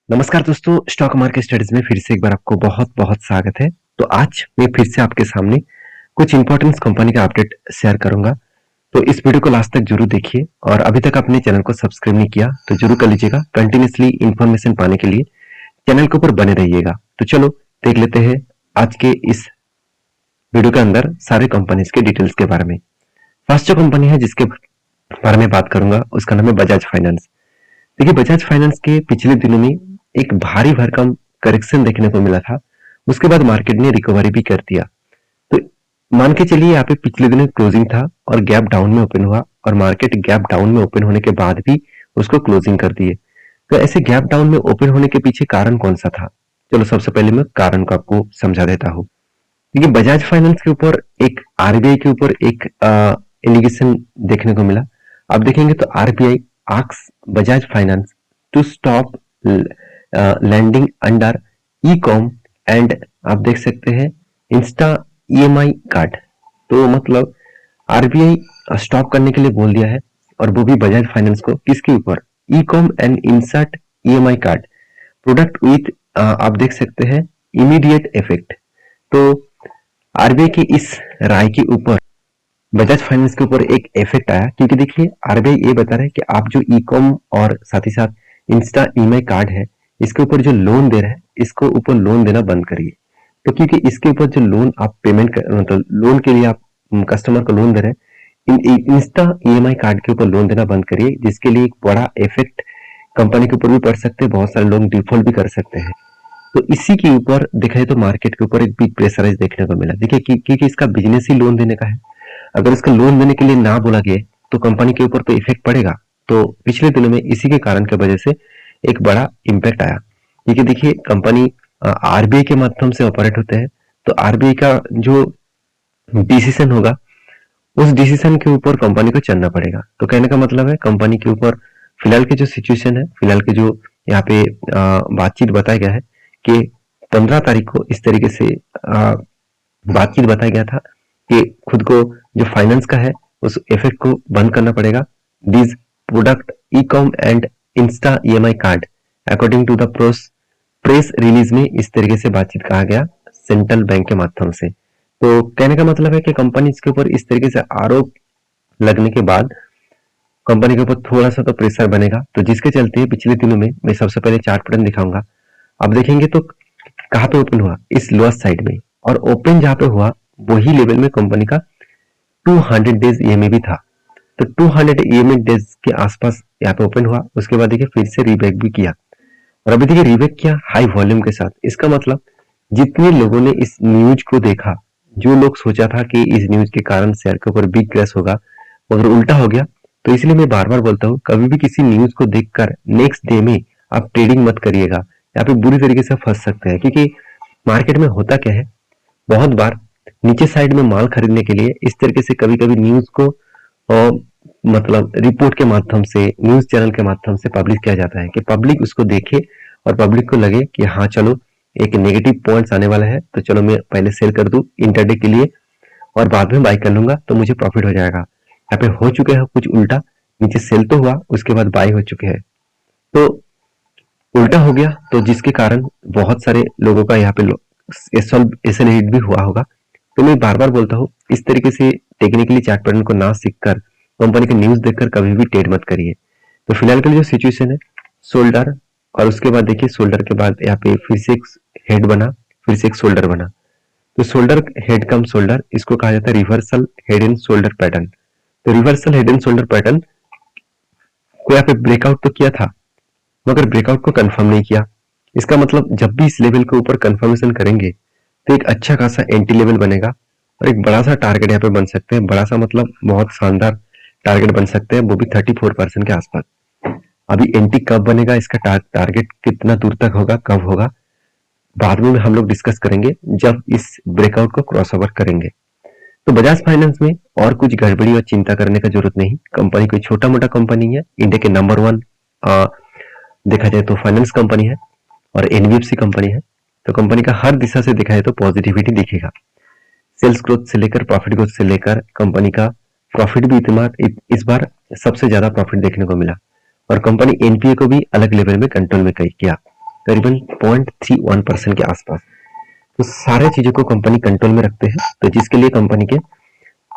नमस्कार दोस्तों, stock market studies में फिर से एक बार आपको बहुत-बहुत स्वागत है। तो आज मैं फिर से आपके सामने कुछ इंपॉर्टेंट कंपनी का अपडेट शेयर करूंगा। तो इस वीडियो को लास्ट तक जरूर देखिए और अभी तक आपने चैनल को सब्सक्राइब नहीं किया तो जरूर कर लीजिएगा। कंटिन्यूअसली इंफॉर्मेशन पाने के लिए चैनल के ऊपर बने रहिएगा। तो चलो देख लेते हैं आज के इस वीडियो के अंदर सारे कंपनीज के डिटेल्स के बारे में। फर्स्ट जो कंपनी है जिसके बारे में बात करूंगा उसका नाम है बजाज फाइनेंस। देखिए बजाज फाइनेंस के पिछले दिनों में एक भारी भरकम करेक्शन देखने को मिला था। उसके बाद मार्केट ने रिकवरी भी कर दिया। तो मान के चलिए यहाँ पे पिछले दिनों क्लोजिंग था और गैप डाउन में ओपन हुआ और मार्केट गैप डाउन में ओपन होने के बाद भी उसको क्लोजिंग कर दिए। तो ऐसे गैप डाउन में ओपन होने के पीछे कारण कौन सा था? चलो सबसे पहले मैं कारण को आपको समझा देता हूँ। देखिए बजाज फाइनेंस के ऊपर एक आरबीआई के ऊपर एक एलिगेशन देखने को मिला। आप देखेंगे तो RBI asks Bajaj finance to stop lending under e com and आप देख सकते हैं इंस्टा ईएमआई कार्ड। तो मतलब आरबीआई स्टॉप करने के लिए बोल दिया है और वो भी बजाज फाइनेंस को किसके ऊपर? E com and insert EMI card product with आप देख सकते हैं इमीडिएट इफेक्ट। तो आरबीआई की इस राय के ऊपर बजाज फाइनेंस के ऊपर एक इफेक्ट आया क्योंकि देखिए आरबीआई ये बता रहा है कि आप जो ई कॉम और साथ ही साथ इंस्टा ईएमआई कार्ड है इसके ऊपर जो लोन दे रहे हैं इसको ऊपर लोन देना बंद करिए। तो क्योंकि इसके ऊपर जो लोन आप पेमेंट कर मतलब लोन के लिए आप कस्टमर को लोन दे रहे हैं इंस्टा ईएमआई कार्ड के ऊपर लोन देना बंद करिए, जिसके लिए एक बड़ा इफेक्ट कंपनी के ऊपर भी पड़ सकते हैं। बहुत सारे लोग डिफॉल्ट भी कर सकते हैं। तो इसी के ऊपर देखा जाए तो मार्केट के ऊपर एक बिग प्रेशराइज देखने को मिला। देखिए क्योंकि इसका बिजनेस ही लोन देने का है। अगर इसका लोन देने के लिए ना बोला गया तो कंपनी के ऊपर तो इफेक्ट पड़ेगा। तो पिछले दिनों में इसी के कारण की वजह से एक बड़ा इम्पैक्ट आया क्योंकि देखिए कंपनी आरबीआई के माध्यम से ऑपरेट होते हैं। तो आरबीआई का जो डिसीजन होगा उस डिसीजन के ऊपर कंपनी को चलना पड़ेगा। तो कहने का मतलब है कंपनी के ऊपर फिलहाल की जो सिचुएशन है, फिलहाल के जो यहाँ पे बातचीत बताया गया है कि 15 तारीख को इस तरीके से बातचीत बताया गया था कि खुद को जो फाइनेंस का है उस इफेक्ट को बंद करना पड़ेगा। This product e com and insta EMI card according to the press release में इस तरीके से बातचीत कहा गया सेंट्रल बैंक के माध्यम से। तो कहने का मतलब है कि कंपनी इसके ऊपर इस तरीके से आरोप लगने के बाद कंपनी के ऊपर थोड़ा सा तो प्रेशर बनेगा। तो जिसके चलते पिछले दिनों में मैं सबसे पहले चार्ट पैटर्न दिखाऊंगा। आप देखेंगे तो कहाँ पे ओपन हुआ? इस लोअर साइड में, और ओपन जहाँ पे हुआ वही लेवल में कंपनी का 200 डेज ईएमए भी था। तो 200 ईएमए डेज के आसपास यहाँ पे ओपन हुआ। उसके बाद देखिए फिर से रीबैक भी किया और अभी देखिए रीबैक किया हाई वॉल्यूम के साथ। इसका मतलब जितने लोगों ने इस न्यूज को देखा, जो लोग सोचा था कि इस न्यूज के कारण शेयर के ऊपर बिग क्रैश होगा, मगर उल्टा हो गया। तो इसलिए मैं बार बार बोलता हूँ कभी भी किसी न्यूज को देखकर नेक्स्ट डे में आप ट्रेडिंग मत करिएगा। यहाँ पे बुरी तरीके से फंस सकते हैं क्योंकि मार्केट में होता क्या है, बहुत बार नीचे साइड में माल खरीदने के लिए इस तरीके से कभी कभी न्यूज को मतलब रिपोर्ट के माध्यम से न्यूज चैनल के माध्यम से पब्लिश किया जाता है कि पब्लिक उसको देखे और पब्लिक को लगे कि हाँ चलो एक नेगेटिव पॉइंट्स आने वाला है तो चलो मैं पहले सेल कर दूं इंटरडे के लिए और बाद में बाय कर लूंगा तो मुझे प्रॉफिट हो जाएगा। यहाँ पे हो चुके हैं कुछ उल्टा, नीचे सेल तो हुआ उसके बाद बाय हो चुके हैं। तो उल्टा हो गया तो जिसके कारण बहुत सारे लोगों का यहाँ पे एसल हिट भी हुआ होगा। तो मैं बार बार बोलता हूँ इस तरीके से टेक्निकली चार्ट पैटर्न को ना सीखकर कंपनी की न्यूज देखकर कभी भी ट्रेड मत करिए। तो फिलहाल के लिए जो सिचुएशन है शोल्डर, और उसके बाद देखिए शोल्डर के बाद यहाँ पे फिर से एक हेड बना, फिर से एक शोल्डर बना। तो शोल्डर हेड कम शोल्डर इसको कहा जाता है reversal head and shoulder pattern. तो reversal head and shoulder pattern को यहाँ पे ब्रेकआउट तो किया था मगर ब्रेकआउट को कंफर्म नहीं किया। इसका मतलब जब भी इस लेवल के ऊपर कंफर्मेशन करेंगे तो एक अच्छा खासा एंटी लेवल बनेगा और एक बड़ा सा टारगेट यहाँ पे बन सकते हैं। बड़ा सा मतलब बहुत शानदार टारगेट बन सकते हैं, वो भी 34% के आसपास। अभी एंटी कब बनेगा, इसका टारगेट कितना दूर तक होगा, कब होगा, बाद में हम लोग डिस्कस करेंगे जब इस ब्रेकआउट को क्रॉस ओवर करेंगे। तो बजाज फाइनेंस में और कुछ गड़बड़ी और चिंता करने का जरूरत नहीं। कंपनी कोई छोटा मोटा कंपनी है, इंडिया के नंबर 1 देखा जाए तो फाइनेंस कंपनी है और एनबीएफसी कंपनी है। तो कंपनी का हर दिशा से देखा जाए तो पॉजिटिविटी दिखेगा। सेल्स ग्रोथ से लेकर प्रॉफिट ग्रोथ से लेकर कंपनी का प्रॉफिट भी इस बार सबसे ज्यादा प्रॉफिट देखने को मिला और कंपनी एनपीए को भी अलग लेवल में कंट्रोल में किया। करीबन 0.31% के आसपास। तो सारे चीजों को कंपनी कंट्रोल में रखते हैं, तो जिसके लिए कंपनी के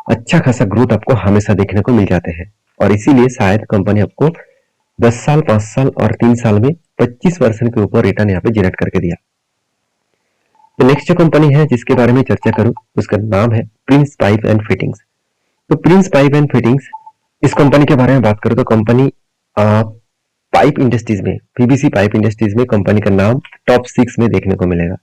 अच्छा खासा ग्रोथ आपको हमेशा देखने को मिल जाते हैं। और इसीलिए शायद कंपनी आपको 10 साल, 5 साल और 3 साल में 25% के ऊपर रिटर्न यहाँ पे जनरेट करके दिया। तो नेक्स्ट जो कंपनी है जिसके बारे में चर्चा करूं, उसका नाम है प्रिंस पाइप एंड फिटिंग्स। तो प्रिंस पाइप एंड फिटिंग्स, इस कंपनी के बारे में बात करूं तो कंपनी पाइप इंडस्ट्रीज में, पीवीसी पाइप इंडस्ट्रीज में कंपनी का नाम टॉप 6 में देखने को मिलेगा।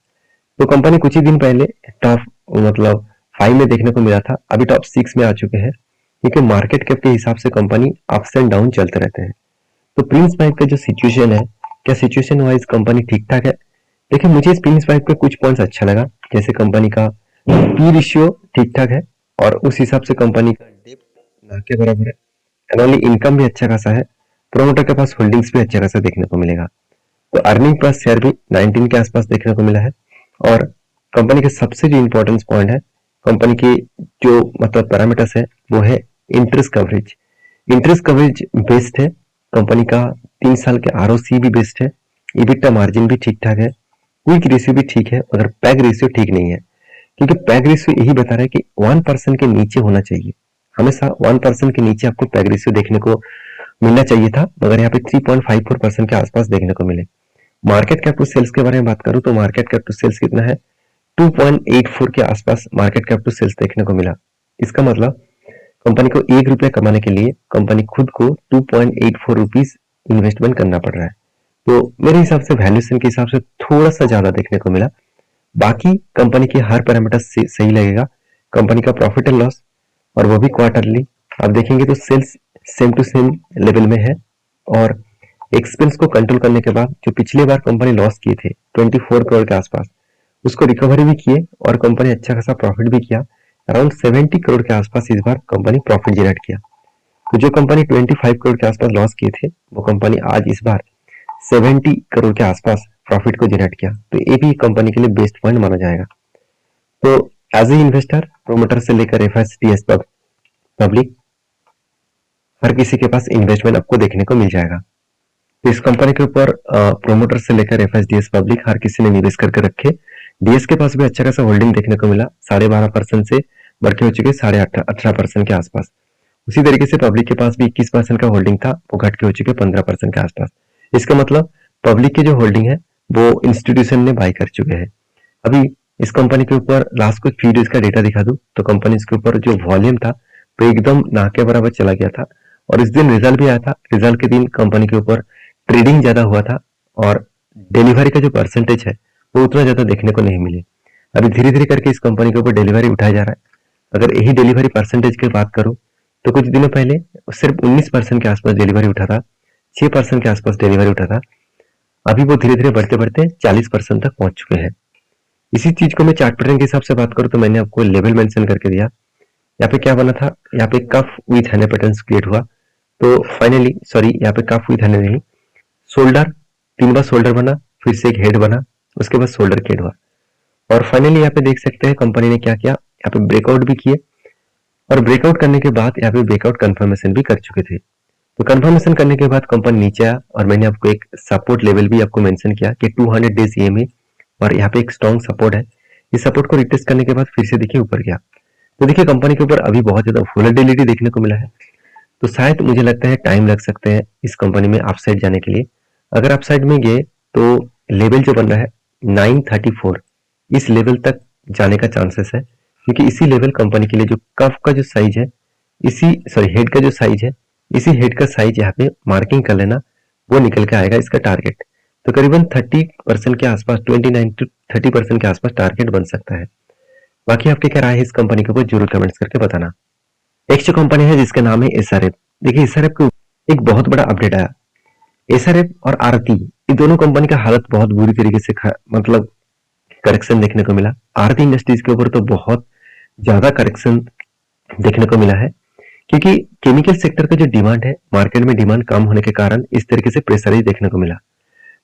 तो कंपनी कुछ ही दिन पहले टॉप मतलब 5 में देखने को मिला था, अभी टॉप 6 में आ चुके हैं, क्योंकि मार्केट कैप के हिसाब से कंपनी अप्स एंड डाउन चलते रहते हैं। तो प्रिंस पाइप का जो सिचुएशन है, क्या सिचुएशन वाइज कंपनी ठीक ठाक है? देखिए, मुझे इस प्रिंस पाइप पे कुछ पॉइंट्स अच्छा लगा, जैसे कंपनी का पी रेशियो ठीक ठाक है और उस हिसाब से कंपनी का डेप्थ ना के बराबर है। एनुअली इनकम भी अच्छा खासा है, प्रोमोटर के पास होल्डिंग्स भी अच्छा खासा देखने को मिलेगा। तो अर्निंग पर शेयर भी 19 के आसपास देखने को मिला है। और कंपनी के सबसे जो इम्पोर्टेंस पॉइंट है, कंपनी की जो मतलब पैरामीटर्स है, वो है interest coverage. Interest coverage best है कंपनी का, 3 साल के आरओसी भी बेस्ट है, इबिटा मार्जिन भी ठीक ठाक है, क्विक रेशियो भी ठीक है, मगर पैग रेशियो ठीक नहीं है, क्योंकि पैग रेशियो यही बता रहा है कि 1% के नीचे होना चाहिए। हमेशा 1% के नीचे आपको पैग रेशियो देखने को मिलना चाहिए था, मगर यहाँ पे 3.54% के आसपास देखने को मिले। मार्केट कैप टू सेल्स के बारे में बात करूं तो मार्केट कैप टू सेल्स कितना है, 2.84 के आसपास मार्केट कैप टू सेल्स देखने को मिला। इसका मतलब कंपनी को 1 रुपया कमाने के लिए कंपनी खुद को 2.84 रुपीज इन्वेस्टमेंट करना पड़ रहा है। तो मेरे हिसाब से वैल्यूएशन के हिसाब से थोड़ा सा ज्यादा देखने को मिला। बाकी कंपनी की हर पैरामीटर सही लगेगा। कंपनी का प्रॉफिट एंड लॉस, और वो भी क्वार्टरली आप देखेंगे तो sales same to same level में है, और एक्सपेंस को कंट्रोल करने के बाद जो पिछले बार कंपनी लॉस किए थे 24 करोड़ के आसपास, उसको रिकवरी भी किए और कंपनी अच्छा खासा प्रॉफिट भी किया। अराउंड 70 करोड़ के आसपास इस बार कंपनी प्रॉफिट जनरेट किया। तो जो कंपनी 25 करोड़ के आसपास लॉस किए थे, वो कंपनी आज इस बार 70 करोड़ के आसपास प्रॉफिट को जनरेट किया। तो ये भी कंपनी के लिए बेस्ट पॉइंट माना जाएगा। तो एज ए इन्वेस्टर, प्रोमोटर से लेकर एफएसटीएस पब्लिक, हर किसी के पास इन्वेस्टमेंट आपको देखने को मिल जाएगा। तो इस कंपनी के ऊपर प्रोमोटर से लेकर एफएसडीएस पब्लिक हर किसी ने निवेश करके रखे। डीएस के पास भी अच्छा खासा होल्डिंग देखने को मिला, 12.5% से बढ़ के हो चुके 18.5% के आसपास। उसी तरीके से पब्लिक के पास भी 21% का होल्डिंग था, वो घट के हो चुके 15% के आसपास। इसका मतलब पब्लिक की जो होल्डिंग है वो इंस्टीट्यूशन ने बाय कर चुके हैं। अभी इस कंपनी के ऊपर लास्ट कुछ फ्यू डेज का डेटा दिखा दूं तो कंपनी के ऊपर जो वॉल्यूम था वो एकदम ना के बराबर चला गया था, और इस दिन रिजल्ट भी आया था। रिजल्ट के दिन कंपनी के ऊपर ट्रेडिंग ज्यादा हुआ था, और डिलीवरी का जो परसेंटेज है वो उतना ज्यादा देखने को नहीं मिले। अभी धीरे धीरे करके इस कंपनी के ऊपर डिलीवरी उठाया जा रहा है। अगर यही डिलीवरी परसेंटेज की बात करूं तो कुछ दिनों पहले सिर्फ 19% के आसपास डिलीवरी उठा था, 6% के आसपास डिलीवरी उठा था। अभी वो धीरे धीरे बढ़ते बढ़ते 40% तक पहुंच चुके हैं। इसी चीज को मैं चार्ट पैटर्न के हिसाब से बात करूं तो मैंने आपको लेवल मेंशन करके दिया। यहाँ पे क्या बना था, यहाँ पे cough with hand pattern create हुआ। तो फाइनली सॉरी, यहाँ पे कफ विथ हैंड नहीं, शोल्डर, 3 बार शोल्डर बना, फिर से एक हेड बना, उसके बाद शोल्डर के हेड हुआ, और फाइनली यहाँ पे देख सकते हैं कंपनी ने क्या किया, यहाँ पे ब्रेकआउट भी किए, और ब्रेकआउट करने के बाद यहाँ पे ब्रेकआउट कंफर्मेशन भी कर चुके थे। तो कंफर्मेशन करने के बाद कंपनी नीचे आया, और मैंने आपको एक सपोर्ट लेवल भी आपको मेंशन किया कि 200 डेज ईएमए, और यहाँ पे एक स्ट्रॉन्ग सपोर्ट है। इस सपोर्ट को रिटेस्ट करने के बाद फिर से देखिए ऊपर गया। तो देखिए कंपनी के ऊपर अभी बहुत ज्यादा वोलेटिलिटी देखने को मिला है, तो शायद मुझे लगता है टाइम लग सकते हैं इस कंपनी में अपसाइड जाने के लिए। अगर अपसाइड में गए तो लेवल जो बन रहा है 934, इस लेवल तक जाने का चांसेस है, क्योंकि इसी लेवल कंपनी के लिए जो कफ का जो साइज है, इसी सॉरी हेड का जो साइज है, इसी हेड का साइज यहाँ पे मार्किंग कर लेना, वो निकल के आएगा इसका टारगेट। तो करीबन 30% के आसपास, 29 to 30% के आसपास टारगेट बन सकता है। बाकी आपकी क्या राय है इस कंपनी के ऊपर जरूर कमेंट्स करके बताना। नेक्स्ट कंपनी है जिसका नाम है एसआरएफ। देखिए एसआरएफ को एक बहुत बड़ा अपडेट आया। एसआरएफ और आरती, ये दोनों कंपनी का हालत बहुत बुरी तरीके से मतलब करेक्शन देखने को मिला। आरती इंडस्ट्रीज के ऊपर तो बहुत ज्यादा करेक्शन देखने को मिला है, क्योंकि केमिकल सेक्टर का जो डिमांड है, मार्केट में डिमांड कम होने के कारण इस तरीके से प्रेशराइज देखने को मिला।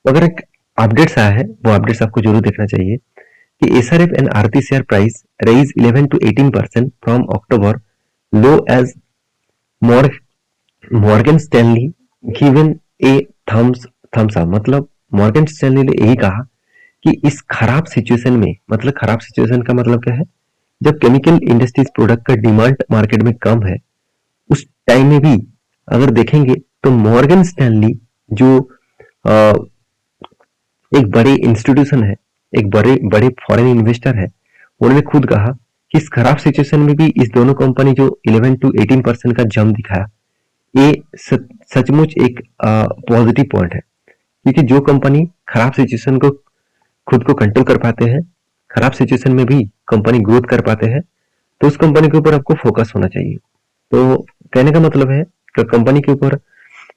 मगर एक अपडेट्स आया है, वो अपडेट्स आपको जरूर देखना चाहिए कि SRF and Aarti share price raise 11 to 18% from October low as Morgan Stanley given a thumbs up, मतलब मॉर्गन स्टैनली ने यही कहा कि इस खराब सिचुएशन में, मतलब खराब सिचुएशन का मतलब क्या है, जब केमिकल इंडस्ट्रीज प्रोडक्ट का डिमांड मार्केट में कम है, उस टाइम में भी अगर देखेंगे तो मॉर्गन स्टैनली जो एक बड़े इंस्टीट्यूशन है, एक बड़े बड़े फॉरेन इन्वेस्टर है, उन्होंने खुद कहा कि इस खराब सिचुएशन में भी इस दोनों कंपनी जो 11 to 18% का जंप दिखाया, ये सचमुच एक पॉजिटिव पॉइंट है। क्योंकि जो कंपनी खराब सिचुएशन को खुद को कंट्रोल कर पाते हैं, खराब सिचुएशन में भी कंपनी ग्रोथ कर पाते हैं, तो उस कंपनी के ऊपर आपको फोकस होना चाहिए। तो कहने का मतलब है कि कंपनी के ऊपर,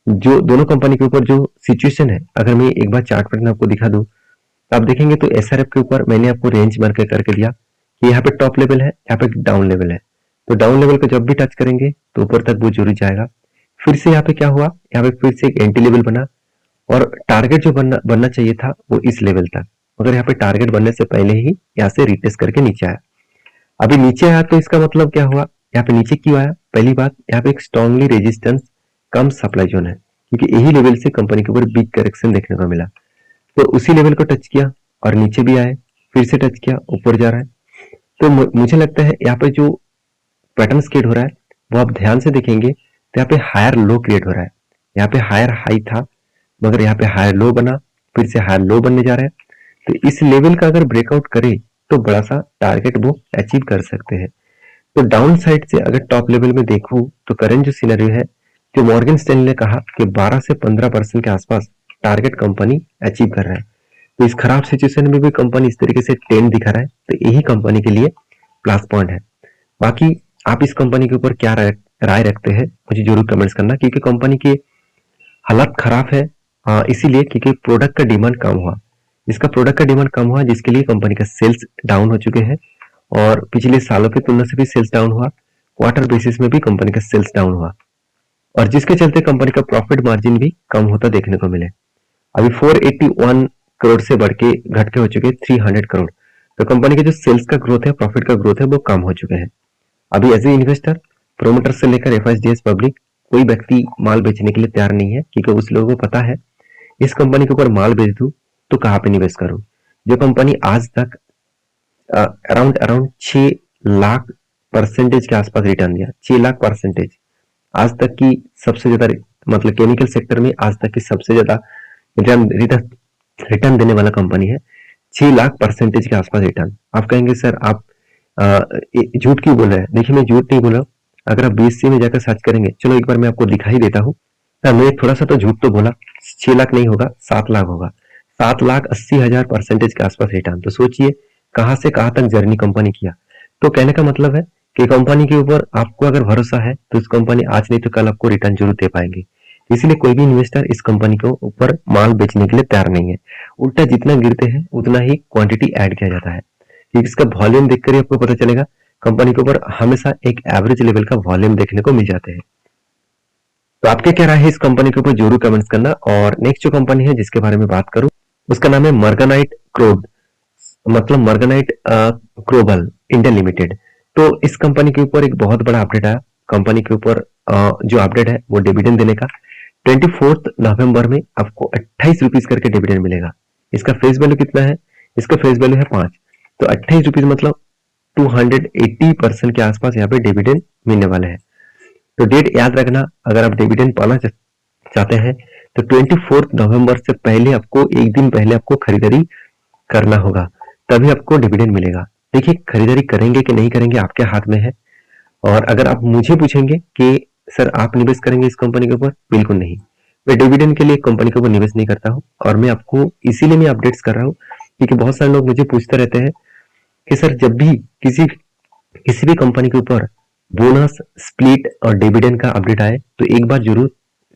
जो दोनों कंपनी के ऊपर जो सिचुएशन है, अगर मैं एक बार चार्ट पैटर्न आपको दिखा दूं तो आप देखेंगे तो एसआरएफ के ऊपर मैंने आपको रेंज मार्क करके दिया कि यहाँ पे टॉप लेवल है, यहाँ पे डाउन लेवल है। तो डाउन लेवल को जब भी टच करेंगे तो ऊपर तक वो जरूर जाएगा। फिर से यहाँ पे क्या हुआ, यहाँ पे फिर से एक एंटी लेवल बना और टारगेट जो बनना चाहिए था वो इस लेवल था, मगर यहाँ पे टारगेट बनने से पहले ही यहाँ से रिटेस्ट करके नीचे आया। अभी नीचे आया तो इसका मतलब क्या हुआ, यहाँ पे नीचे क्यों आया? पहली बात, यहाँ पे एक स्ट्रॉन्गली रेजिस्टेंस कम सप्लाई जोन है, क्योंकि यही लेवल से कंपनी के ऊपर बिग करेक्शन देखने को मिला। तो उसी लेवल को टच किया और नीचे भी आए, फिर से टच किया, ऊपर जा रहा है। तो मुझे लगता है यहाँ पे जो पैटर्न क्रिएट हो रहा है वो आप ध्यान से देखेंगे तो यहाँ पे हायर लो क्रिएट हो रहा है। यहाँ पे हायर हाई था, मगर यहाँ पे हायर लो बना, फिर से हायर लो बनने जा रहा है। तो इस लेवल का अगर ब्रेकआउट करे तो बड़ा सा टारगेट वो अचीव कर सकते हैं। तो डाउन साइड से अगर टॉप लेवल में देखूं तो करंट जो सिनेरियो है, जो मॉर्गन स्टैनली ने कहा कि 12 से 15% के आसपास टारगेट कंपनी अचीव कर रहा है। तो इस खराब सिचुएशन में भी कंपनी इस तरीके से ट्रेंड दिखा रहा है, तो यही कंपनी के लिए प्लस पॉइंट है। बाकी आप इस कंपनी के ऊपर क्या राय रखते हैं मुझे जरूर कमेंट्स करना, क्योंकि कंपनी की हालत खराब है इसीलिए क्योंकि प्रोडक्ट का डिमांड कम हुआ। इसका प्रोडक्ट का डिमांड कम हुआ जिसके लिए कंपनी का सेल्स डाउन हो चुके हैं और पिछले सालों की तुलना से भी सेल्स डाउन हुआ। क्वार्टर बेसिस में भी कंपनी का सेल्स डाउन हुआ और जिसके चलते कंपनी का प्रॉफिट मार्जिन भी कम होता देखने को मिले। अभी 481 करोड़ से बढ़ के घट के हो चुके 300 करोड़। तो कंपनी के जो सेल्स का ग्रोथ है, प्रॉफिट का ग्रोथ है, वो कम हो चुके हैं। अभी एज ए इन्वेस्टर, प्रोमोटर से लेकर एफआईडीएस पब्लिक, कोई व्यक्ति माल बेचने के लिए तैयार नहीं है, क्योंकि उस लोगों को पता है इस कंपनी के ऊपर माल बेच दूं तो कहाँ पे निवेश करूं। जो कंपनी आज तक अराउंड 6 लाख परसेंटेज के आसपास रिटर्न दिया, 6 लाख परसेंटेज, आज तक की सबसे ज्यादा, मतलब केमिकल सेक्टर में आज तक की सबसे ज्यादा रिटर्न देने वाला कंपनी है। 6 लाख परसेंटेज के आसपास रिटर्न। आप कहेंगे सर आप झूठ क्यों बोल रहे हैं? देखिए, मैं झूठ नहीं बोला। अगर आप बीएससी में जाकर सर्च करेंगे, चलो एक बार मैं आपको दिखा ही देता हूँ। मैं थोड़ा सा तो झूठ तो बोला, 6 लाख नहीं होगा, 7 लाख होगा। 7,80,000 परसेंटेज के आसपास रिटर्न। तो सोचिए कहां से कहां तक जर्नी कंपनी किया। तो कहने का मतलब है कि कंपनी के ऊपर आपको अगर भरोसा है तो इस कंपनी आज नहीं तो कल आपको रिटर्न जरूर दे पाएंगे। इसीलिए कोई भी इन्वेस्टर इस कंपनी को ऊपर माल बेचने के लिए तैयार नहीं है। उल्टा जितना गिरते हैं उतना ही क्वांटिटी ऐड किया जाता है, क्योंकि इसका वॉल्यूम देखकर ही आपको पता चलेगा। कंपनी के ऊपर हमेशा एक एवरेज लेवल का वॉल्यूम देखने को मिल जाते हैं। तो आपके क्या राय है इस कंपनी के ऊपर जरूर कमेंट्स करना। और नेक्स्ट जो कंपनी है जिसके बारे में बात करूं उसका नाम है मर्गनाइट क्रोड, मतलब मर्गनाइट क्रोबल इंडिया लिमिटेड। तो इस कंपनी के ऊपर एक बहुत बड़ा अपडेट आया। कंपनी के ऊपर जो अपडेट है वो डिविडेंड देने का। 24 नवंबर में आपको 28 रुपीज करके डिविडेंड मिलेगा। इसका फेस वैल्यू कितना है? इसका फेस वैल्यू है 5। तो 28 रुपीज मतलब 280% के आसपास यहाँ पे डिविडेंड मिलने वाले हैं। तो डेट याद रखना, अगर आप डिविडेंड पाना चाहते हैं तो 24 नवंबर से पहले आपको, एक दिन पहले आपको खरीदारी करना होगा, तभी आपको डिविडेंड मिलेगा। देखिए, खरीदारी करेंगे कि नहीं करेंगे आपके हाथ में है। और अगर आप मुझे पूछेंगे कि सर आप निवेश करेंगे इस कंपनी के ऊपर, बिल्कुल नहीं। मैं डिविडेंड के लिए कंपनी के ऊपर निवेश नहीं करता हूँ और मैं आपको इसीलिए मैं अपडेट्स कर रहा हूँ, क्योंकि बहुत सारे लोग मुझे पूछते रहते हैं कि सर जब भी किसी भी कंपनी के ऊपर बोनस, स्प्लिट और डिविडेंड का अपडेट आए तो एक बार जरूर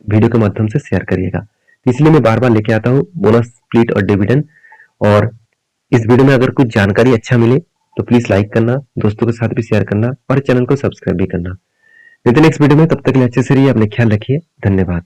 वीडियो के माध्यम से शेयर करिएगा। इसलिए मैं बार बार लेके आता हूँ बोनस, स्प्लिट और डिविडेंड। और इस वीडियो में अगर कुछ जानकारी अच्छा मिले तो प्लीज लाइक करना, दोस्तों के साथ भी शेयर करना और चैनल को सब्सक्राइब भी करना। मिलते हैं नेक्स्ट वीडियो में, तब तक के लिए अच्छे से रहिए, अपने ख्याल रखिए। धन्यवाद।